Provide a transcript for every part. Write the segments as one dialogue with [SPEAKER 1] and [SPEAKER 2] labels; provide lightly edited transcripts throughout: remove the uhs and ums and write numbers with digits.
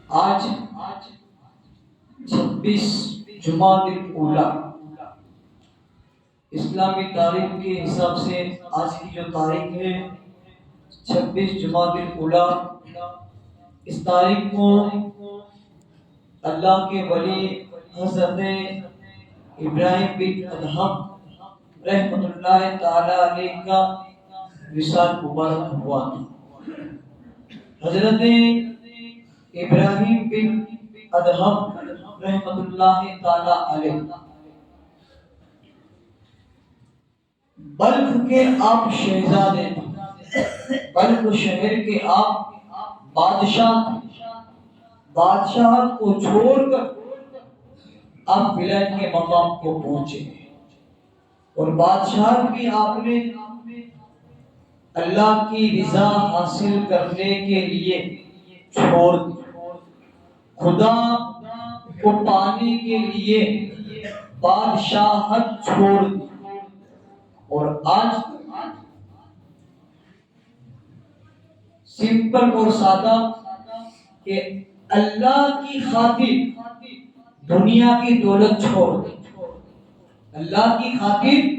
[SPEAKER 1] آج 26 جمادی الاولیٰ اسلامی تاریخ کے حساب سے آج کی جو تاریخ ہے 26 جمادی الاولیٰ، اس تاریخ کو اللہ کے ولی حضرت ابراہیم بن ادہم رحمۃ اللہ تعالی علیہ کا وصال مبارک ہوا تھا۔ حضرت ابراہیم بن ادہم رحمۃ اللہ تعالی علیہ بلخ کے آپ شہزادے تھے، بلخ شہر کے آپ بادشاہ تھے۔ بادشاہ کو چھوڑ کر آپ ولایت کے مقام کو پہنچے اور بادشاہ بھی آپ نے اللہ کی رضا حاصل کرنے کے لیے چھوڑ دی، خدا کو پانے کے لیے بادشاہت چھوڑ دی۔ اور آج سمپل اور سادہ کہ اللہ کی خاطر دنیا کی دولت چھوڑ دے، اللہ کی خاطر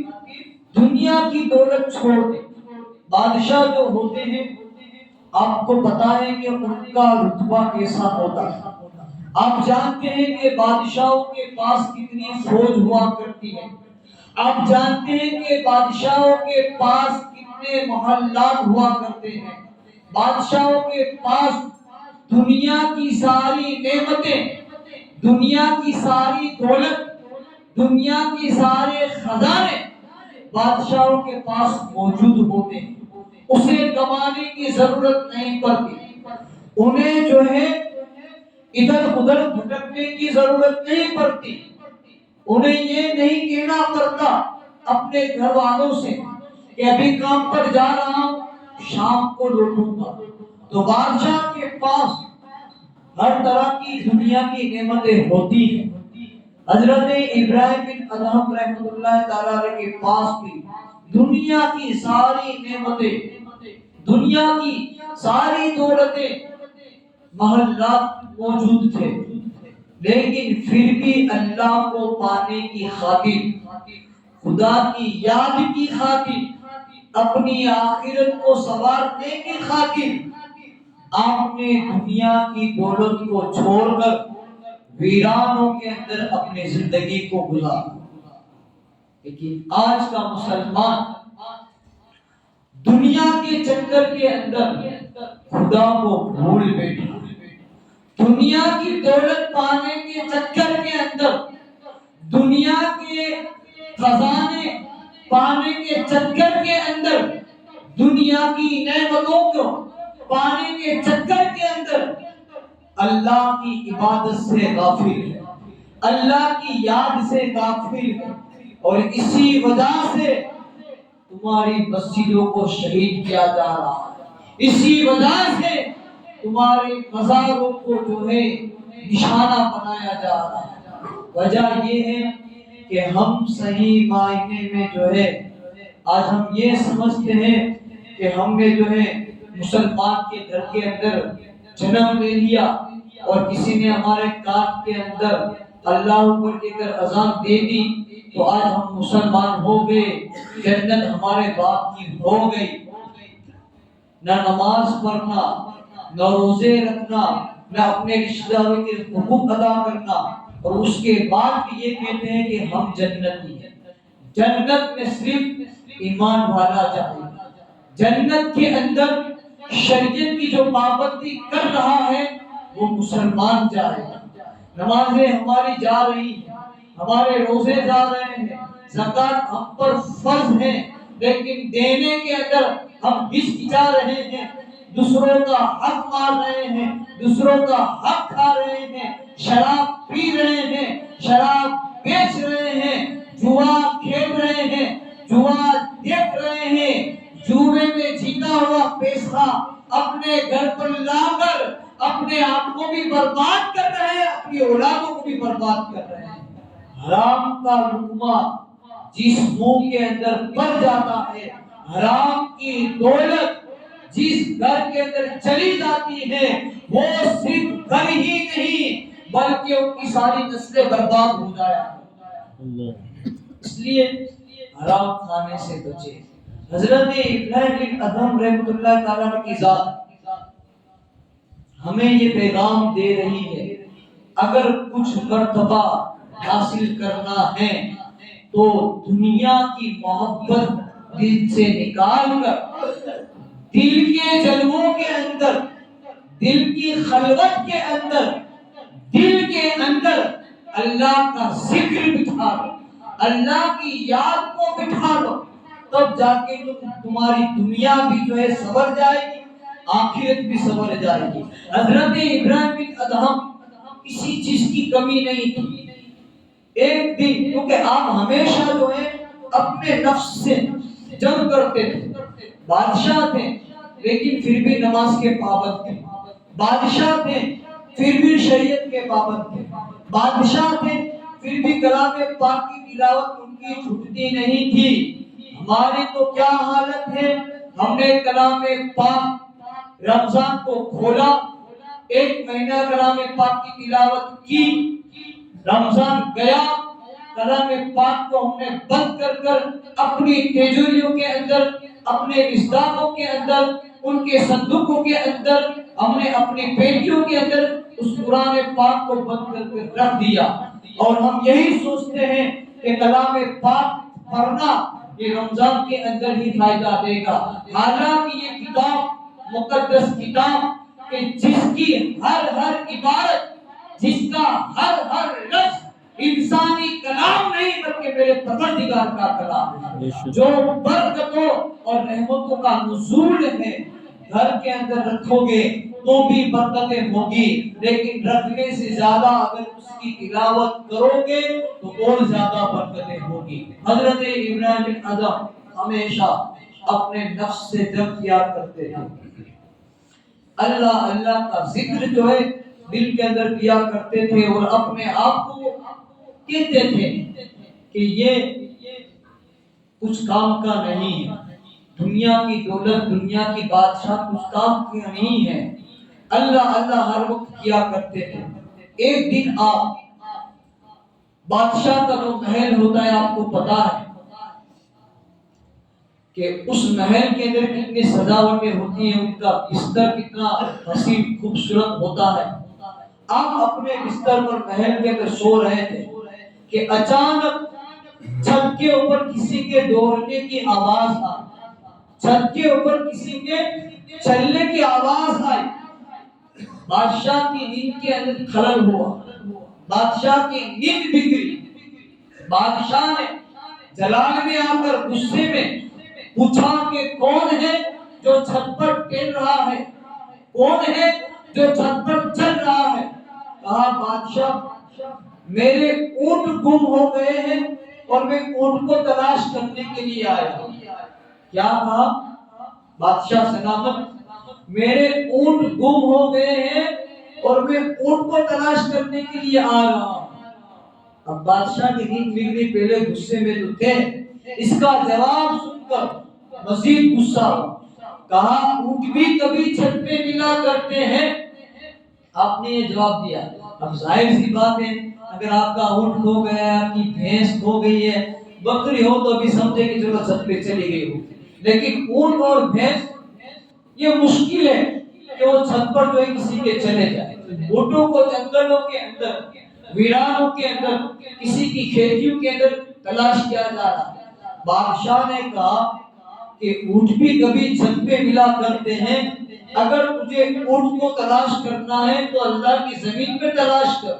[SPEAKER 1] دنیا کی دولت چھوڑ دے۔ بادشاہ جو ہوتے ہیں آپ کو پتا ہے کہ ان کا رتبہ کیسا ہوتا ہے۔ آپ جانتے ہیں کہ بادشاہوں کے پاس کتنی فوج ہوا کرتی ہے، آپ جانتے ہیں کہ بادشاہوں کے پاس کتنے محلات ہوا کرتے ہیں، بادشاہوں کے پاس دنیا کی ساری نعمتیں، دنیا کی ساری دولت، دنیا کی سارے خزانے بادشاہوں کے پاس موجود ہوتے ہیں، اسے کمانے کی ضرورت نہیں پڑتی، انہیں جو ہے ادھر ادھر بھٹکنے کی ضرورت نہیں پڑتی، انہیں یہ نہیں کہنا پڑتا اپنے گھر والوں سے کہ ابھی کام پر جا رہا ہوں شام کو لوٹوں گا۔ تو بادشاہ کے پاس ہر طرح کی دنیا کی نعمتیں ہوتی ہیں۔ حضرت ابراہیم بن ادہم رحمۃ اللہ تعالی علیہ کے پاس بھی دنیا کی ساری نعمتیں، دنیا کی ساری دولتیں، محلات موجود تھے، لیکن پھر بھی اللہ کو پانے کی خاطر، خدا کی یاد کی خاطر، اپنی آخرت کو سنوارنے کی خاطر آپ نے دنیا کی دولت کو چھوڑ کر ویرانوں کے اندر اپنی زندگی کو گزارا۔ لیکن آج کا مسلمان دنیا کے چکر کے اندر خدا کو بھول بیٹھا، دنیا کی دولت پانے کے چکر کے اندر، دنیا کے خزانے پانے کے چکر کے اندر، دنیا کی نعمتوں کو پانے کے چکر کے اندر اللہ کی عبادت سے غافل ہے، اللہ کی یاد سے غافل ہے، اور اسی وجہ سے تمہاری مسجدوں کو شہید کیا جا رہا ہے، اسی وجہ سے تمہارے مزاروں کو جو ہے نشانہ بنایا جا رہا ہے۔ وجہ یہ ہے کہ ہم صحیح معنی میں جو ہے آج ہم یہ سمجھتے ہیں کہ ہم نے جو ہے مسلمان کے گھر کے اندر جنم لے لیا اور کسی نے ہمارے کان کے اندر اللہ اکبر کے کر اذان دے دی تو آج ہم مسلمان ہو گئے، جنت ہمارے باپ کی ہو گئی۔ نہ نماز پڑھنا، نہ روزے رکھنا، نہ اپنے رشتہ داروں کے حقوق ادا کرنا، اور اس کے بعد بھی یہ کہتے ہیں کہ ہم جنتی ہیں۔ جنت میں صرف ایمان والا جائے گا، جنت کے اندر شریعت کی جو پابندی کر رہا ہے وہ مسلمان جائے گا۔ نمازیں ہماری جا رہی ہیں، ہمارے روزے جا رہے ہیں، زکوٰۃ ہم پر فرض ہے، لیکن دینے کے اندر ہم ہچکچا رہے ہیں، دوسروں کا حق مار رہے ہیں، دوسروں کا حق کھا رہے ہیں، شراب پی رہے ہیں، شراب بیچ رہے ہیں، جوا کھیل رہے ہیں، جوا دیکھ رہے ہیں، جوئے میں جیتا ہوا پیسہ اپنے گھر پر لا کر اپنے آپ کو بھی برباد کر رہے ہیں، اپنی اولادوں کو بھی برباد کر رہے ہیں۔ حرام کا لقمہ جس منہ کے اندر پڑ جاتا ہے، حرام کی دولت جس گھر کے اندر چلی جاتی ہے، وہ صرف گھر ہی نہیں بلکہ ان کی ساری نسلیں برباد ہو جایا۔ اس لیے حرام کھانے سے بچے۔ حضرت ابراہیم بن ادھم رحمۃ اللہ تعالیٰ کی ذات ہمیں یہ پیغام دے رہی ہے، اگر کچھ مرتبہ حاصل کرنا ہے تو دنیا کی محبت دل سے نکال کر دل کے جلووں کے اندر، دل کی خلوت کے اندر، دل کے اندر اللہ کا ذکر بٹھا لو، اللہ کی یاد کو بٹھا لو، تب جا کے تمہاری دنیا بھی جو ہے سنور جائے گی، آخرت بھی سنور جائے گی۔ حضرت ابراہیم بن ادھم کسی چیز کی کمی نہیں تھی۔ ایک دن، کیونکہ آپ ہمیشہ جو ہے اپنے نفس سے جنگ کرتے تھے، بادشاہ تھے لیکن پھر بھی نماز کے پابند تھے، بادشاہ تھے پھر بھی شریعت کے پابند تھے، بادشاہ تھے پھر بھی کلام پاک کی تلاوت ان کی چھوٹتی نہیں تھی۔ ہماری تو کیا حالت ہے، ہم نے کلام پاک رمضان کو کھولا، ایک مہینہ کلام پاک کی تلاوت کی، رمضان گیا، کلام پاک کو ہم نے بند کر کر اپنی تیجوریوں کے اندر، اپنے مصداقوں کے اندر، ان کے صندوقوں کے اندر، ہم نے اپنی پیٹیوں کے اندر اس قرآن پاک کو بند کر کے رکھ دیا، اور ہم یہی سوچتے ہیں کہ کلام پاک پڑھنا یہ رمضان کے اندر ہی فائدہ دے گا۔ حالانکہ یہ کتاب، مقدس کتاب، کہ جس کی ہر عبارت، جس کا ہر لفظ انسانی کلام نہیں بلکہ میرے پروردگار کا کلام ہے، جو برکتوں اور رحمتوں کا نزول ہے، گھر کے اندر رکھو گے تو بھی برکتیں ہوگی، لیکن رکھنے سے زیادہ اگر اس کی تلاوت کرو گے تو اور زیادہ برکتیں ہوگی۔ حضرت ابراہیم بن ادھم ہمیشہ اپنے نفس سے جنگ کیا کرتے تھے، اللہ کا ذکر جو ہے دل کے اندر کیا کرتے تھے، اور اپنے آپ کو کہتے تھے کہ یہ کچھ کام کا نہیں ہے، دنیا کی دولت، دنیا کی بادشاہ کچھ کام کی نہیں ہے، اللہ ہر وقت کیا کرتے تھے۔ ایک دن آپ بادشاہ کا جو محل ہوتا ہے آپ کو پتا ہے کہ اس محل کے اندر کتنی سجاوٹیں ہوتی ہیں، ان کا بستر کتنا حسین خوبصورت ہوتا ہے۔ آپ اپنے بستر پر محل کے اندر سو رہے تھے کہ اچانک چھت کے اوپر کسی کے دوڑنے کی آواز آئی، چھت کے اوپر کسی کے چلنے کی آواز آئی، بادشاہ کی نیند کے اندر خلل ہوا، بادشاہ کی نیند بگڑی، بادشاہ نے جلال میں آ کر غصے میں پوچھا کہ کون ہے جو چھت پر ٹہل رہا ہے، کون ہے جو چھت پر چل رہا ہے؟ کہا بادشاہ میرے اونٹ گم ہو گئے ہیں اور میں اونٹ کو تلاش کرنے کے لیے آیا ہوں۔ کیا کہا بادشاہ سلامت؟ میرے اونٹ گم ہو گئے ہیں اور میں اونٹ کو تلاش کرنے کے لیے آ رہا ہوں۔ اب بادشاہ کی نیند بگڑی، پہلے غصے میں تو تھے، اس کا جواب سن کر مزید غصہ ہوا، کہا اونٹ بھی کبھی چھت پہ ملا کرتے ہیں؟ آپ نے یہ جواب دیا۔ اب ظاہر سی بات ہے، اگر آپ کا اونٹ کھو گیا ہے، آپ کی بھینس کھو گئی ہے، بکری ہو تو ابھی سمجھے کہ چلو چھت پہ چلی گئی ہو، لیکن اونٹ اور بھینس یہ مشکل ہے کہ وہ چھت پر جو ہے کسی کے چلے جائے۔ اونٹوں کو جنگلوں کے اندر، ویرانوں کے اندر، کسی کی کھیتیوں کے اندر تلاش کیا جا رہا ہے۔ بادشاہ نے کہا کہ اونٹ بھی کبھی چھت پہ ملا کرتے ہیں، اگر تجھے اونٹ کو تلاش کرنا ہے تو اللہ کی زمین پہ تلاش کر،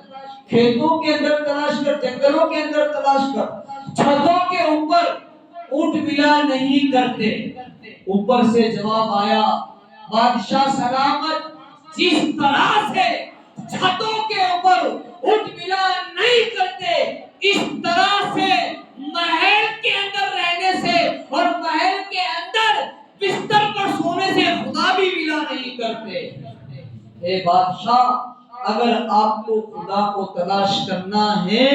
[SPEAKER 1] کھیتوں کے اندر تلاش کر، جنگلوں کے اندر تلاش کر، چھتوں کے اوپر اونٹ ملا نہیں کرتے۔ اوپر سے جواب آیا، بادشاہ سلامت جس طرح سے چھتوں کے اوپر اونٹ ملا نہیں کرتے، اس طرح سے محل کے اندر رہنے سے اور محل کے اندر بستر پر سونے سے خدا بھی ملا نہیں کرتے۔ اے بادشاہ، اگر آپ کو خدا کو تلاش کرنا ہے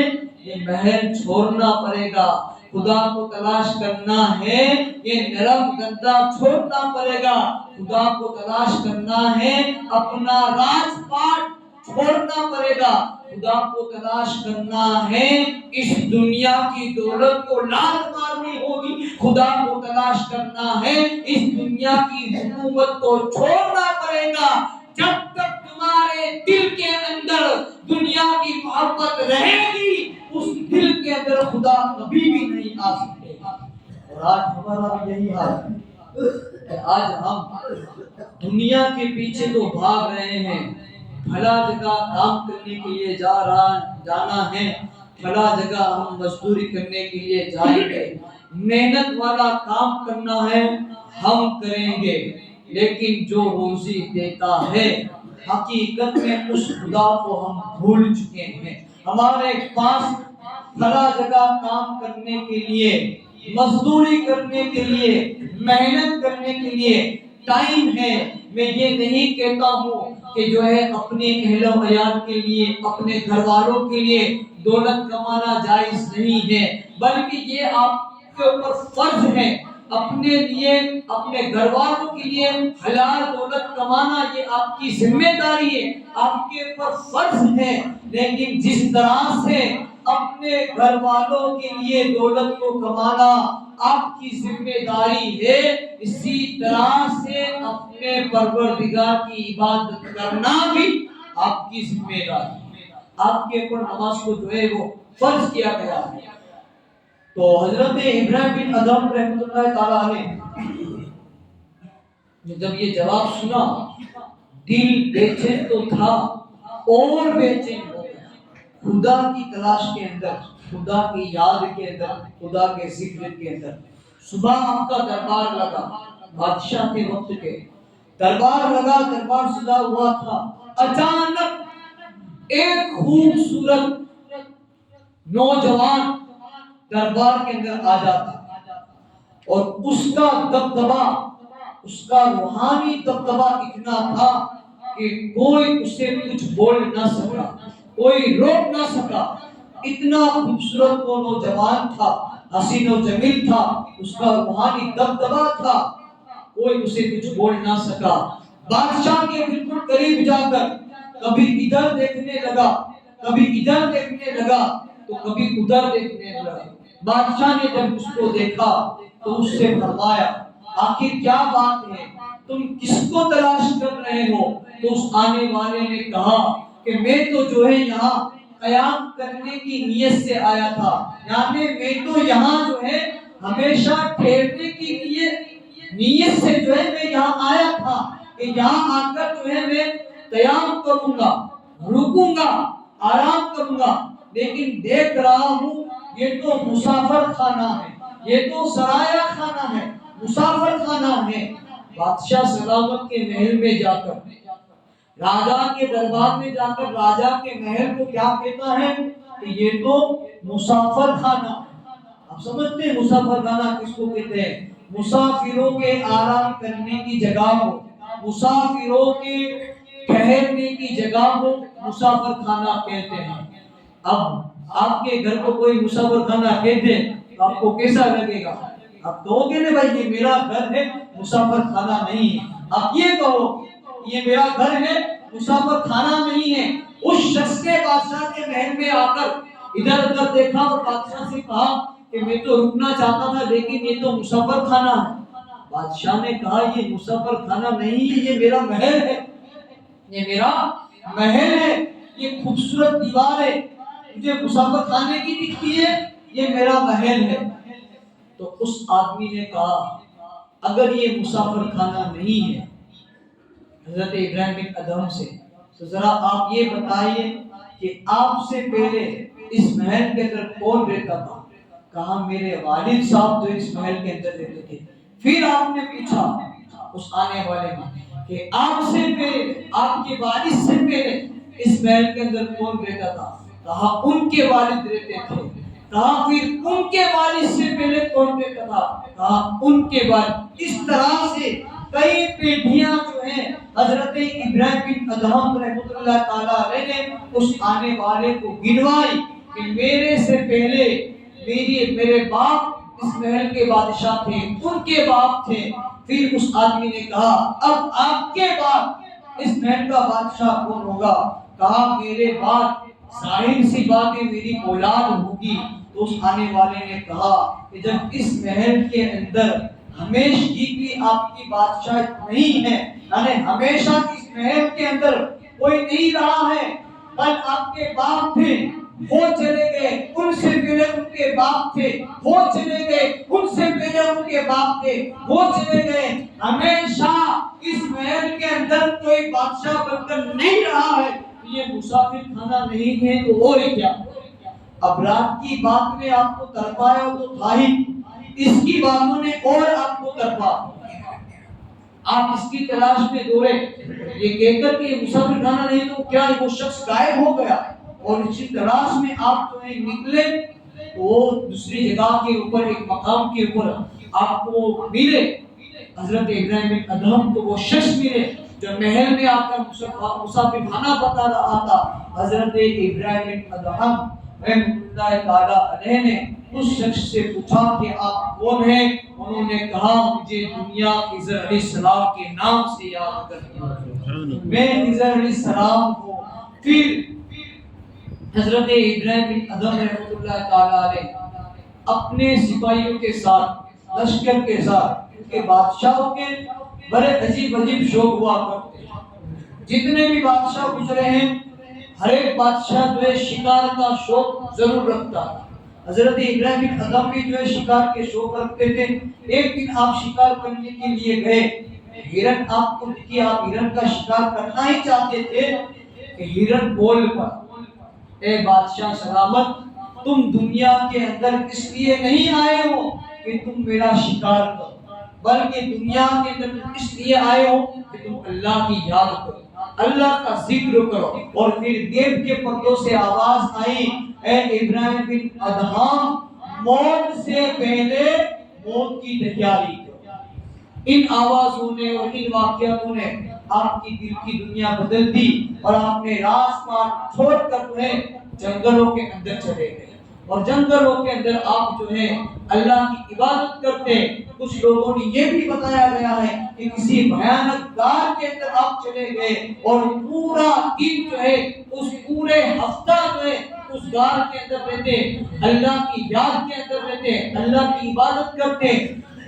[SPEAKER 1] یہ محل چھوڑنا پڑے گا، خدا کو تلاش کرنا ہے یہ نرم گدا چھوڑنا پڑے گا، خدا کو تلاش کرنا ہے اپنا راج پاٹ چھوڑنا پڑے گا. خدا کو تلاش کرنا ہے, اس دنیا کی دولت کو لات مارنی ہوگی. خدا کو تلاش کرنا ہے, اس دنیا کی حکومت کو چھوڑنا پڑے گا. جب تک تمہارے دل کے اندر دنیا کی محبت رہے گی, اس دل کے اندر خدا کبھی بھی نہیں آ سکے گا. اور آج ہمارا بھی یہی حال ہے. آج ہم دنیا کے پیچھے تو بھاگ رہے ہیں, بھلا جگہ کام کرنے کے لیے جانا ہے, بھلا جگہ ہم مزدوری کرنے کے لیے جائیں گے, محنت والا کام کرنا ہے ہم کریں گے, لیکن جو روزی دیتا ہے حقیقت میں اس خدا کو ہم بھول چکے ہیں. ہمارے پاس بھلا جگہ کام کرنے کے لیے, مزدوری کرنے کے لیے, محنت کرنے کے لیے ٹائم ہے. میں یہ نہیں کہتا ہوں کہ جو ہے اپنے اہل و عیال کے لیے, اپنے گھر والوں کے لیے دولت کمانا جائز نہیں ہے, بلکہ یہ آپ کے اوپر فرض ہے. اپنے لیے, اپنے گھر والوں کے لیے حلال دولت کمانا یہ آپ کی ذمہ داری ہے, آپ کے اوپر فرض ہے. لیکن جس طرح سے اپنے گھر والوں کے لیے دولت کو کمانا آپ کی ذمہ داری ہے, اسی طرح سے اپنے پروردگار کی عبادت کرنا بھی آپ کی ذمہ داری ہے. آپ کے اوپر نماز کو جو ہے وہ فرض کیا گیا ہے. تو حضرت ابراہیم بن ادھم رحمۃ اللہ تعالیٰ علیہ نے جب یہ جواب سنا, دل بے چین تو تھا اور بے چین ہو گیا. خدا کی تلاش کے اندر, خدا کی یاد کے اندر, خدا کے ذکر کے اندر. صبح آپ کا دربار لگا, بادشاہ کے وقت کے دربار لگا, دربار سجا ہوا تھا. اچانک ایک خوبصورت نوجوان دربار کے اندر آ جاتا, اور اس کا دبدبا, اس کا روحانی دبدبا اتنا تھا کہ کوئی اسے کچھ بول نہ سکا, کوئی روک نہ سکا. اتنا خوبصورت وہ نوجوان تھا, حسین و جمیل تھا, اس کا روحانی دبدبا تھا, کوئی اسے کچھ بول نہ سکا. بادشاہ کے بالکل قریب جا کر کبھی ادھر دیکھنے لگا, کبھی ادھر دیکھنے لگا, تو کبھی ادھر دیکھنے لگا. بادشاہ نے جب اس کو دیکھا تو اس سے فرمایا, آخر کیا بات ہے, تم کس کو تلاش کر رہے ہو؟ تو اس آنے والے نے کہا کہ میں تو جو ہے یہاں قیام کرنے کی نیت سے آیا تھا, یعنی میں تو یہاں جو ہے ہمیشہ ٹھہرنے کی نیت سے جو ہے میں یہاں آیا تھا, کہ یہاں آ کر جو ہے میں قیام کروں گا, رکوں گا, آرام کروں گا. لیکن دیکھ رہا ہوں یہ تو مسافر خانہ ہے, یہ تو سرایہ خانہ ہے, مسافر خانہ ہے. بادشاہ سلامت کے محل میں جا کر, راجا کے دربار میں جا کر راجا کے محل کو کیا کہتا ہے کہ یہ تو مسافر خانہ. آپ سمجھتے ہیں مسافر خانہ کس کو کہتے ہیں؟ مسافروں کے آرام کرنے کی جگہ ہو, مسافروں کے ٹھہرنے کی جگہ ہو, مسافر خانہ کہتے ہیں. اب آپ کے گھر کو کوئی مسافر خانہ کہتے ہیں تو آپ کو کیسا لگے گا؟ آپ کہو گے نا بھائی یہ میرا گھر ہے, مسافر خانہ نہیں ہے. آپ یہ کہو یہ میرا گھر ہے, مسافر خانہ نہیں ہے. اس شخص نے بادشاہ کے محل میں آ کر ادھر ادھر دیکھا اور بادشاہ سے کہا کہ میں تو رکنا چاہتا تھا لیکن یہ تو مسافر خانہ ہے. بادشاہ نے کہا یہ مسافر خانہ نہیں ہے, یہ میرا محل ہے, یہ میرا محل ہے. یہ خوبصورت دیوار ہے, مجھے مسافر خانے کی دکھتی ہے, یہ میرا محل ہے. تو اس آدمی نے کہا اگر یہ مسافر خانہ نہیں ہے حضرت ابراہیم بن ادھم سے, تو ذرا آپ یہ بتائیے کہ آپ سے پہلے اس محل کے اندر کون رہتا تھا؟ کہا میرے والد صاحب جو اس محل کے اندر رہتے تھے. پھر آپ نے پوچھا اس آنے والے نے کہ آپ سے پہلے, آپ کے والد سے پہلے اس محل کے اندر کون رہتا تھا؟ کہا ان کے والد رہتے تھے. کہا پھر ان کے والد سے پہلے کون رہتا تھا؟ کہا ان کے والد. اس طرح سے کئی پیڑھیاں جو ہیں حضرت ابراہیم بن ادھم رحمۃ اللہ تعالیٰ علیہ نے اس آنے والے کو گنوائی کہ میرے سے پہلے میرے باپ اس محل کے بادشاہ تھے, ان کے باپ تھے. پھر اس آدمی نے کہا اب آپ کے بعد اس محل کا بادشاہ کون ہوگا؟ کہا میرے بعد ظاہر سی بات ہے میری اولاد ہوگی. تو اس آنے والے نے کہا کہ جب اس محل کے اندر ہمیشگی کی آپ کی بادشاہ نہیں ہے، یعنی ہمیشہ اس محل کے اندر کوئی نہیں رہا ہے، کل آپ کے باپ تھے وہ چلے گئے، ان سے پہلے ان کے باپ تھے وہ چلے گئے، ان سے پہلے ان کے باپ تھے وہ چلے گئے، ہمیشہ اس محل کے اندر کوئی بادشاہ بن کر نہیں رہا ہے. یہ مسافر خانہ نہیں ہے تو اور کیا. اب رات کی بات میں آپ کو تڑپایا تو تھا ہی، اس کی باتوں نے اور آپ کو تڑپا. آپ اس کی تلاش میں دوڑے، یہ کہہ کر کہ یہ مسافر خانہ نہیں تو کیا وہ شخص غائب ہو گیا، اور اسی تلاش میں آپ جو ہے نکلے تو وہ دوسری جگہ کے اوپر ایک مقام کے اوپر آپ کو ملے حضرت ابراہیم بن ادہم کو وہ شخص ملے جو محل میں آ کر مسافر خانہ بتا رہا تھا. حضرت ابراہیم بن ادہم رحمۃ اللہ تعالی علیہ نے اس شخص سے پوچھا کہ آپ کون ہیں؟ انہوں نے کہا مجھے دنیا خضر علیہ السلام کے نام سے یاد کرتی ہے، میں خضر علیہ السلام کو. پھر حضرت ابراہیم بن ادہم رحمۃ اللہ تعالی علیہ اپنے سپاہیوں کے ساتھ، لشکر کے ساتھ، کے بادشاہوں کے بڑے عجیب عجیب شوق ہوا کرتے ہیں. جتنے بھی بادشاہ گزرے ہیں ہر ایک بادشاہ جو ہے شکار کا شوق ضرور رکھتا ہے. حضرت ابراہیم بن ادہم بھی جو ہے شکار کے شوق رکھتے تھے. ایک دن آپ شکار کرنے کے لیے گئے، ہرن آپ کو دکھی، آپ ہرن کا شکار کرنا ہی چاہتے تھے کہ ہرن بول پڑا اے بادشاہ سلامت، تم دنیا کے اندر اس لیے نہیں آئے ہو کہ تم میرا شکار کرو، بلکہ دنیا کے اندر تم اس لیے آئے ہو کہ تم اللہ کی یاد کرو، اللہ کا ذکر کرو. اور پھر غیب کے پردوں سے آواز آئی اے ابراہیم بن ادہم، موت سے پہلے موت کی تیاری کرو. ان آوازوں نے اور ان واقعاتوں نے آپ کی دل کی دنیا بدل دی اور آپ نے راستہ چھوڑ کر جو ہے جنگلوں کے اندر چلے گئے. اور جنگلوں کے اندر آپ جو ہے اللہ کی عبادت کرتے. کچھ لوگوں نے یہ بھی بتایا گیا ہے کہ کسی بھیانک غار کے اندر آپ چلے گئے اور پورا دن جو ہے اس پورے ہفتہ جو ہے اس غار کے اندر رہتے، اللہ کی یاد کے اندر رہتے، اللہ کی عبادت کرتے.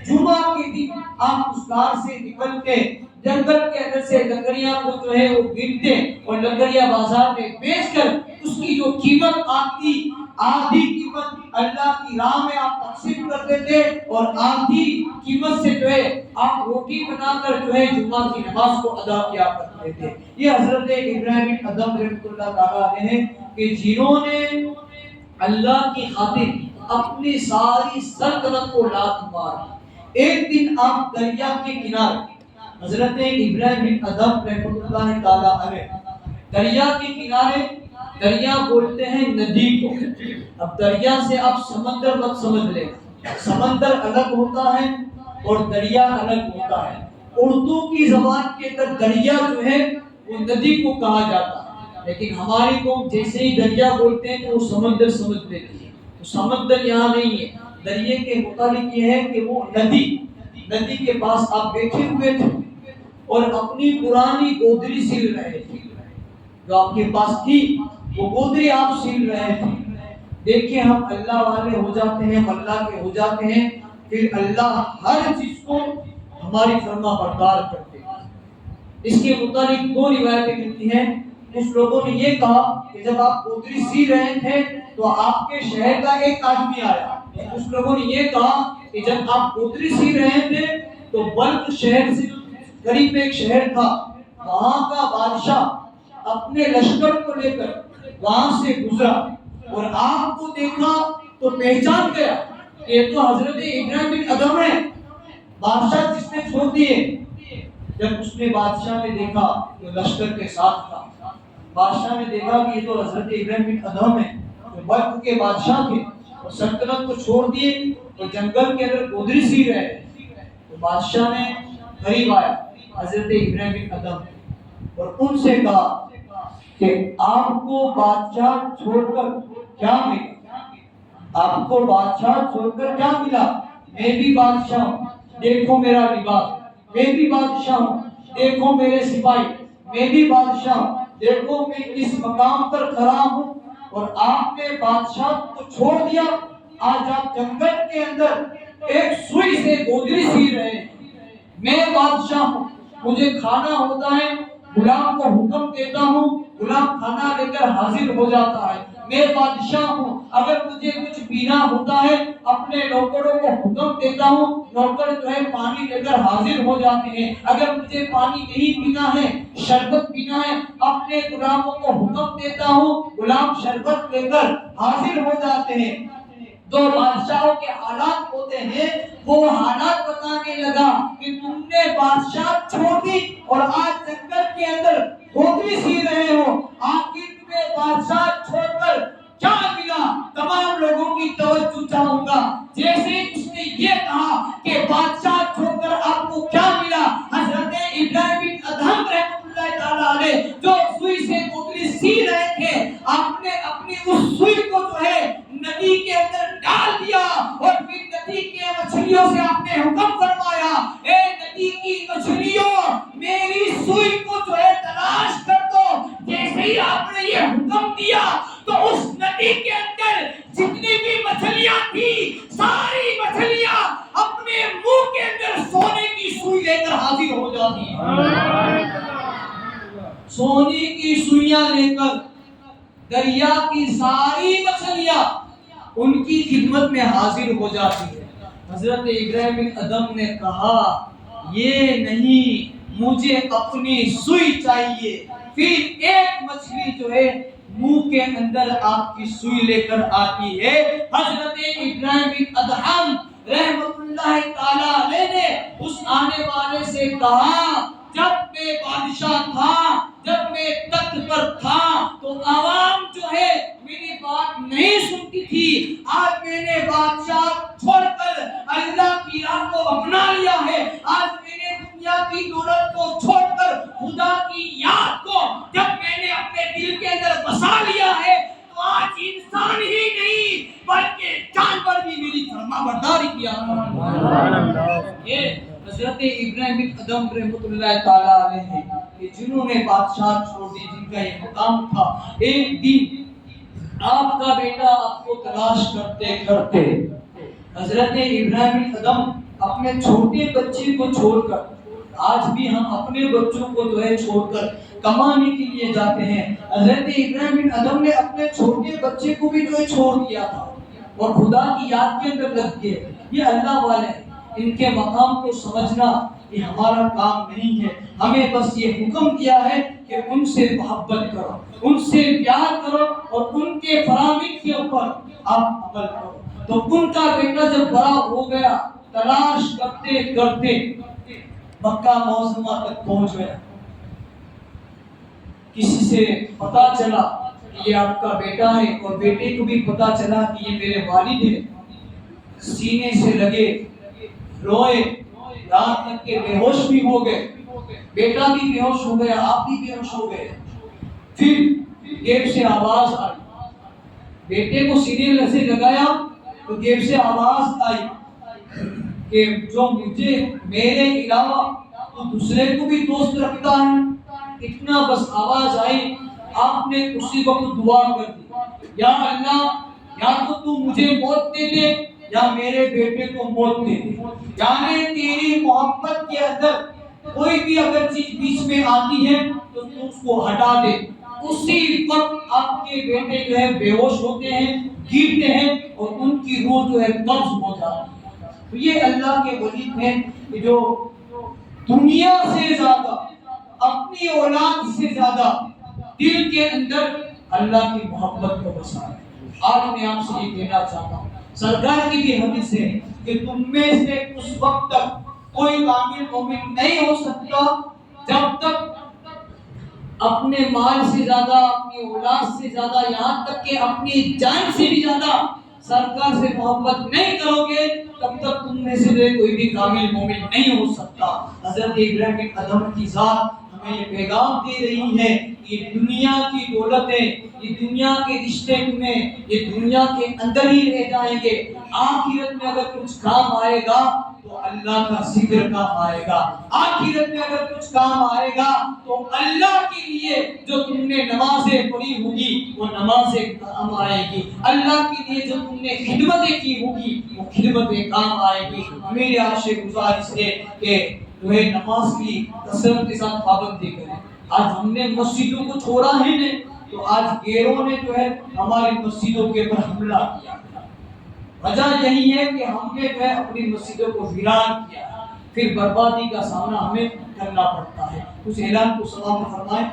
[SPEAKER 1] جمعہ کے دن آپ اس غار سے نکلتے، جنگل کے اندر سے لکڑیاں کو جو ہے وہ گنتے اور لکڑیاں بازار میں بیچ کر اس کی جو قیمت آتی آدھی قیمت اللہ کی راہ میں آپ تقسیم کر دیتے اور آدھی قیمت سے جو ہے آپ روٹی بنا کر جو ہے جمعہ کی نماز کو ادا کیا کرتے تھے. یہ حضرت ابراہیم بن ادہم رحمۃ اللہ تعالی علیہ ہیں کہ جنہوں نے اللہ کی خاطر اپنی ساری سلطنت کو لات مار. ایک دن آپ دریا کے کنارے، حضرت ابراہیم بن ادہم رحمۃ اللہ تعالی علیہ دریا کے کنارے، دریا بولتے ہیں ندی کو. اب دریا سے آپ سمندر مت سمجھ لیں، سمندر الگ ہوتا ہے اور دریا الگ ہوتا ہے. اردو کی زبان کے اندر دریا جو ہے وہ ندی کو کہا جاتا ہے، لیکن ہماری قوم جیسے ہی دریا بولتے ہیں تو وہ سمندر سمجھ لیتی ہے. تو سمندر یہاں نہیں ہے. دریا کے متعلق یہ ہے کہ وہ ندی کے پاس آپ بیٹھے ہوئے تھے اور اپنی پرانی گودری سل رہے تھے. جو آپ کے پاس تھی وہ گودری آپ سل رہے تھے. دیکھیں ہم اللہ والے ہو جاتے ہیں، ہم اللہ کے ہو جاتے ہیں، پھر اللہ ہر چیز کو ہماری فرما بردار کرتے ہیں. اس کے متعلق دو روایتیں ملتی ہیں. کچھ لوگوں نے یہ کہا کہ جب آپ گودری سی رہے تھے تو آپ کے شہر کا ایک آدمی آیا. کچھ لوگوں نے یہ کہا کہ جب آپ گودری سی رہے تھے تو بلخ شہر سے قریب ایک شہر تھا، وہاں کا بادشاہ اپنے لشکر کو لے کر وہاں سے گزرا اور آپ کو دیکھا تو پہچان گیا کہ یہ تو حضرت ابراہیم بن ادہم ہے، بادشاہ جس نے چھوڑ دیے. جب اس نے بادشاہ نے دیکھا تو لشکر کے ساتھ تھا، بادشاہ نے دیکھا کہ یہ تو حضرت ابراہیم بن ادہم ہے جو بلخ کے بادشاہ تھے اور سلطنت کو چھوڑ دیے اور جنگل کے اندر گودری سی رہے. تو بادشاہ نے قریب آیا حضرت ابراہیم بن ادہم اور ان سے کہا کہ آپ کو بادشاہ چھوڑ کر کیا ملا؟ آپ کو بادشاہ چھوڑ کر کیا ملا؟ میں بھی بادشاہ ہوں، دیکھو میرا لباس. میں بھی بادشاہ ہوں، دیکھو میرے سپاہی. میں بھی بادشاہ ہوں، دیکھو میں اس مقام پر کھڑا ہوں اور آپ نے بادشاہ کو چھوڑ دیا، آج آپ جنگل کے اندر ایک سوئی سے گودری سی رہے ہیں۔ میں بادشاہ ہوں، مجھے کھانا ہوتا ہے، غلام کو حکم دیتا ہوں، غلام کھانا لے کر حاضر ہو جاتا ہے۔ میں بادشاہ ہوں، اگر مجھے کچھ پینا ہوتا ہے اپنے نوکروں کو حکم دیتا ہوں، نوکر جو ہے پانی لے کر حاضر ہو جاتے ہیں۔ اگر مجھے پانی نہیں پینا ہے، شربت پینا ہے، اپنے غلاموں کو حکم دیتا ہوں، غلام شربت لے کر حاضر ہو جاتے ہیں۔ جو بادشاہوں کے حالات ہوتے ہیں وہ حالات بتانے لگا کہ تم نے بادشاہ چھوڑ دی اور آج جنگل کے اندر کھوپڑی سی رہے ہو، آخر تمہیں بادشاہ چھوڑ کر کیا ملا؟ تمام لوگوں کی توجہ چاہوں گا۔ جیسے اس نے یہ کہا کہ بادشاہ چھوڑ کر آپ کو کیا ملا، حضرت ابراہیم بن ادہم رحمۃ اللہ تعالی علیہ جو سوئی سے کھوپڑی سی رہے تھے، آپ نے اپنی اس سوئی کو جو ہے ندی کے اندر ڈال دیا اور پھر ندی کے مچھلیوں سے آپ نے حکم فرمایا، اے ندی کی مچھلیوں میری سوئی کو جو ہے تلاش کر دو۔ جیسے ہی آپ نے یہ حکم دیا تو اس ندی کے اندر جتنی بھی مچھلیاں تھی ساری مچھلیاں اپنے منہ کے اندر سونے کی سوئی لے کر حاضر ہو جاتی ہیں۔ سونے کی سوئیاں لے کر دریا کی ساری مچھلیاں ان کی خدمت میں حاضر ہو جاتی ہے۔ حضرت ابراہیم بن ادہم نے کہا یہ نہیں، مجھے اپنی سوئی چاہیے۔ پھر ایک مچھلی جو ہے منہ کے اندر آپ کی سوئی لے کر آتی ہے۔ حضرت ابراہیم بن ادہم رحمۃ اللہ تعالی علیہ نے اس آنے والے سے کہا جب میں بادشاہ تھا، جب میں تخت پر تھا تو عوام جو ہے میری بات نہیں سنتی تھی، آج میں نے بادشاہ چھوڑ کر اللہ کی راہ کو اپنا لیا ہے، آج میں نے دنیا کی دولت کو چھوڑ کر خدا کی یاد کو جب میں نے اپنے دل کے اندر بسا لیا ہے تو آج انسان ہی نہیں بلکہ جانور بھی میری فرما برداری کیا۔ یہ حضرت ابراہیم بن ادہم رحمۃ اللہ تعالی علیہ ہیں کہ جنہوں نے بادشاہ چھوڑ دی، جن کا یہ مقام تھا۔ ایک دن آپ کا بیٹا آپ کو تلاش کرتے کرتے حضرت ابراہیم بن ادہم اپنے چھوٹے بچے کو چھوڑ کر، آج بھی ہم اپنے بچوں کو جو ہے چھوڑ کر کمانے کے لیے جاتے ہیں، حضرت ابراہیم بن ادہم نے اپنے چھوٹے بچے کو بھی جو ہے چھوڑ دیا تھا اور خدا کی یاد کے اندر لگ گئے۔ یہ اللہ والے ہیں، ان کے مقام کو سمجھنا یہ ہمارا کام نہیں ہے، ہمیں بس یہ حکم دیا ہے کہ ان سے محبت کرو، ان سے پیار کرو اور ان کے فرامین کے اوپر آپ عمل کرو۔ تو ان کا بیٹا جب بڑا ہو گیا، تلاش کرتے کرتے مکہ معظمہ تک پہنچ گیا، کسی سے پتا چلا کہ یہ آپ کا بیٹا ہے اور بیٹے کو بھی پتا چلا کہ یہ میرے والد ہیں، سینے سے لگے روئے، یہاں تک کہ بے ہوش بھی ہو گئے، بیٹا بھی بے ہوش ہو گیا، آپ بھی بے ہوش ہو گئے۔ پھر گیٹ سے آواز آئی، بیٹے کو سینے سے لگایا تو گیٹ سے آواز آئی کہ جو مجھے میرے علاوہ تو دوسرے کو بھی دوست رکھتا ہے۔ اتنا بس آواز آئی، آپ نے اسی وقت دعا کر دی، یا اللہ یا تو مجھے موت دے دے یا میرے بیٹے کو موت دے دے، یعنی تیری محبت کے اندر کوئی بھی اگر چیز بیچ میں آتی ہے تو تو اس کو ہٹا دے۔ اسی وقت آپ کے بیٹے جو ہے بے ہوش ہوتے ہیں، گرتے ہیں اور ان کی روح جو ہے قبض ہو جاتی ہے۔ تو یہ اللہ کے ولی ہیں کہ جو دنیا سے زیادہ، اپنی اولاد سے زیادہ دل کے اندر اللہ کی محبت کو بسائے۔ آج میں آپ سے یہ کہنا چاہتا ہوں، سرکار کی بھی حدیث ہے کہ تم میں سے اس وقت تک کوئی کامل مومن نہیں ہو سکتا جب تک اپنے مال سے زیادہ، اپنی اولاد سے زیادہ، یہاں تک کہ اپنی جان سے بھی زیادہ سرکار سے محبت نہیں کرو گے، تب تک تم میں سے کوئی بھی کامل مومن نہیں ہو سکتا۔ حضرت ابراہیم بن ادہم کی ذات ہمیں یہ پیغام دے رہی ہے کہ دنیا کی دولتیں، یہ دنیا کے رشتے تمہیں یہ دنیا کے اندر ہی رہ جائیں گے، آخرت میں اگر کچھ کام آئے گا تو اللہ کا ذکر کام آئے گا. آخرت میں اگر کچھ کام آئے گا تو اللہ کے لیے جو تم نے نمازیں پڑھی ہوگی وہ نمازیں کام آئے گی. اللہ کے لیے جو تم نے خدمتیں کی ہوگی وہ خدمتیں کام آئے گی. میرے آپ سے گزارش ہے کہ جو ہے نماز کی کثرت کے ساتھ پابندی کریں. آج ہم نے مسجدوں کو چھوڑا ہے نہیں تو آج غیروں نے جو ہے ہماری مسجدوں کے اوپر حملہ کیا. وجہ یہی ہے کہ ہم نے جو ہے اپنی مسجدوں کو ویران کیا, پھر بربادی کا سامنا ہمیں کرنا پڑتا ہے. اس اعلان کو سماعت فرمائیں.